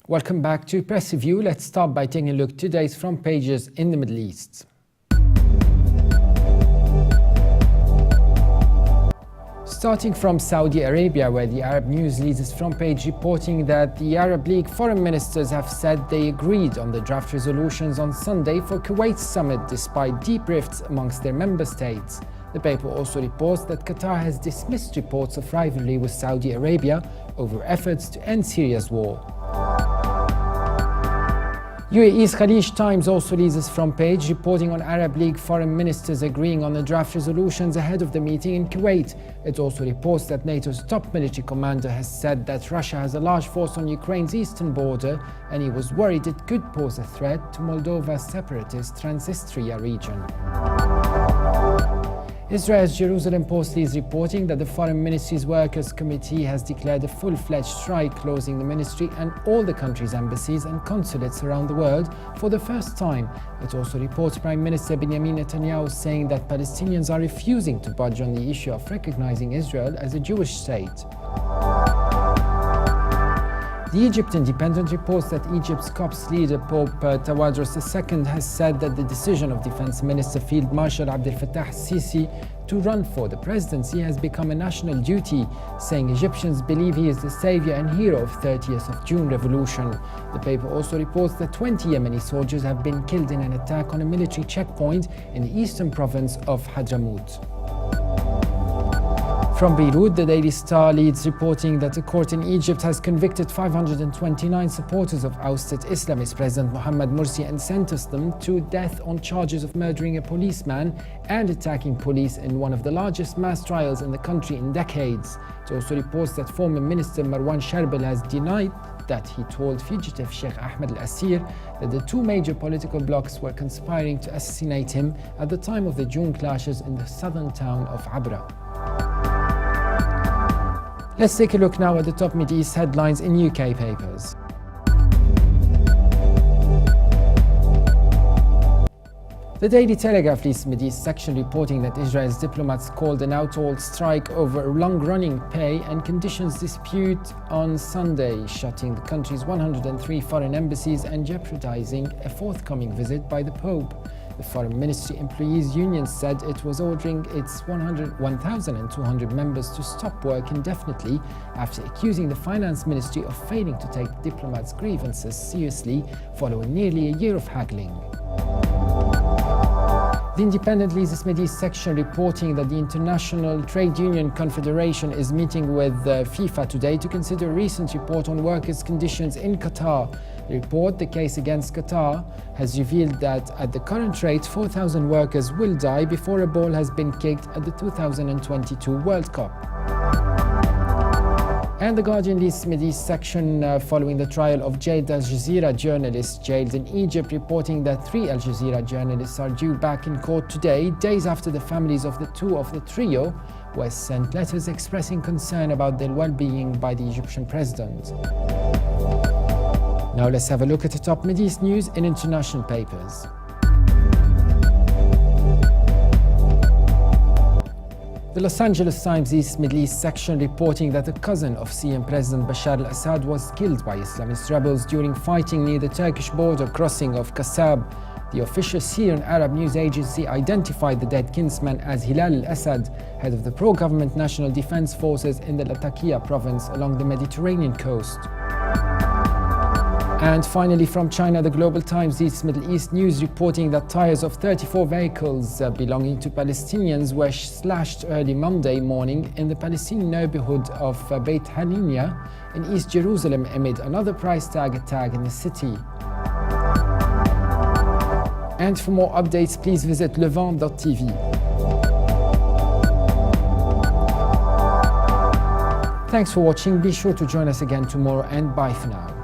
Welcome back to Press Review. Let's start by taking a look at today's front pages in the Middle East. Starting from Saudi Arabia, where the Arab News leads its front page reporting that the Arab League foreign ministers have said they agreed on the draft resolutions on Sunday for Kuwait's summit despite deep rifts amongst their member states. The paper also reports that Qatar has dismissed reports of rivalry with Saudi Arabia over efforts to end Syria's war. UAE's Khalij Times also leads its front page reporting on Arab League foreign ministers agreeing on the draft resolutions ahead of the meeting in Kuwait. It also reports that NATO's top military commander has said that Russia has a large force on Ukraine's eastern border and he was worried it could pose a threat to Moldova's separatist Transnistria region. Israel's Jerusalem Post is reporting that the Foreign Ministry's Workers' Committee has declared a full-fledged strike, closing the ministry and all the country's embassies and consulates around the world for the first time. It also reports Prime Minister Benjamin Netanyahu saying that Palestinians are refusing to budge on the issue of recognizing Israel as a Jewish state. The Egypt Independent reports that Egypt's Copts leader Pope Tawadros II has said that the decision of Defense Minister Field Marshal Abdel Fattah al-Sisi to run for the presidency has become a national duty, saying Egyptians believe he is the savior and hero of 30th of June revolution. The paper also reports that 20 Yemeni soldiers have been killed in an attack on a military checkpoint in the eastern province of Hadramaut. From Beirut, the Daily Star leads reporting that a court in Egypt has convicted 529 supporters of ousted Islamist President Mohamed Morsi and sentenced them to death on charges of murdering a policeman and attacking police in one of the largest mass trials in the country in decades. It also reports that former Minister Marwan Sharbil has denied that he told fugitive Sheikh Ahmed al-Assir that the two major political blocs were conspiring to assassinate him at the time of the June clashes in the southern town of Abra. Let's take a look now at the top Middle East headlines in UK papers. The Daily Telegraph leads Middle East section reporting that Israel's diplomats called an out-all strike over a long-running pay and conditions dispute on Sunday, shutting the country's 103 foreign embassies and jeopardizing a forthcoming visit by the Pope. The Foreign Ministry Employees Union said it was ordering its 1,200 members to stop work indefinitely after accusing the Finance Ministry of failing to take diplomats' grievances seriously following nearly a year of haggling. The Independent leads its Middle East section reporting that the International Trade Union Confederation is meeting with FIFA today to consider a recent report on workers' conditions in Qatar. The report, The Case Against Qatar, has revealed that at the current rate, 4,000 workers will die before a ball has been kicked at the 2022 World Cup. And The Guardian leads Middle East section following the trial of jailed Al Jazeera journalists jailed in Egypt, reporting that 3 Al Jazeera journalists are due back in court today, days after the families of the two of the trio were sent letters expressing concern about their well-being by the Egyptian president. Now let's have a look at the top Middle East news in international papers. The Los Angeles Times East Middle East section reporting that a cousin of Syrian President Bashar al-Assad was killed by Islamist rebels during fighting near the Turkish border crossing of Qassab. The official Syrian Arab news agency identified the dead kinsman as Hilal al-Assad, head of the pro-government National Defense Forces in the Latakia province along the Mediterranean coast. And finally, from China, the Global Times East Middle East news reporting that tires of 34 vehicles belonging to Palestinians were slashed early Monday morning in the Palestinian neighborhood of Beit Hanina in East Jerusalem amid another price tag attack in the city. And for more updates, please visit Levant.tv. Thanks for watching. Be sure to join us again tomorrow, and bye for now.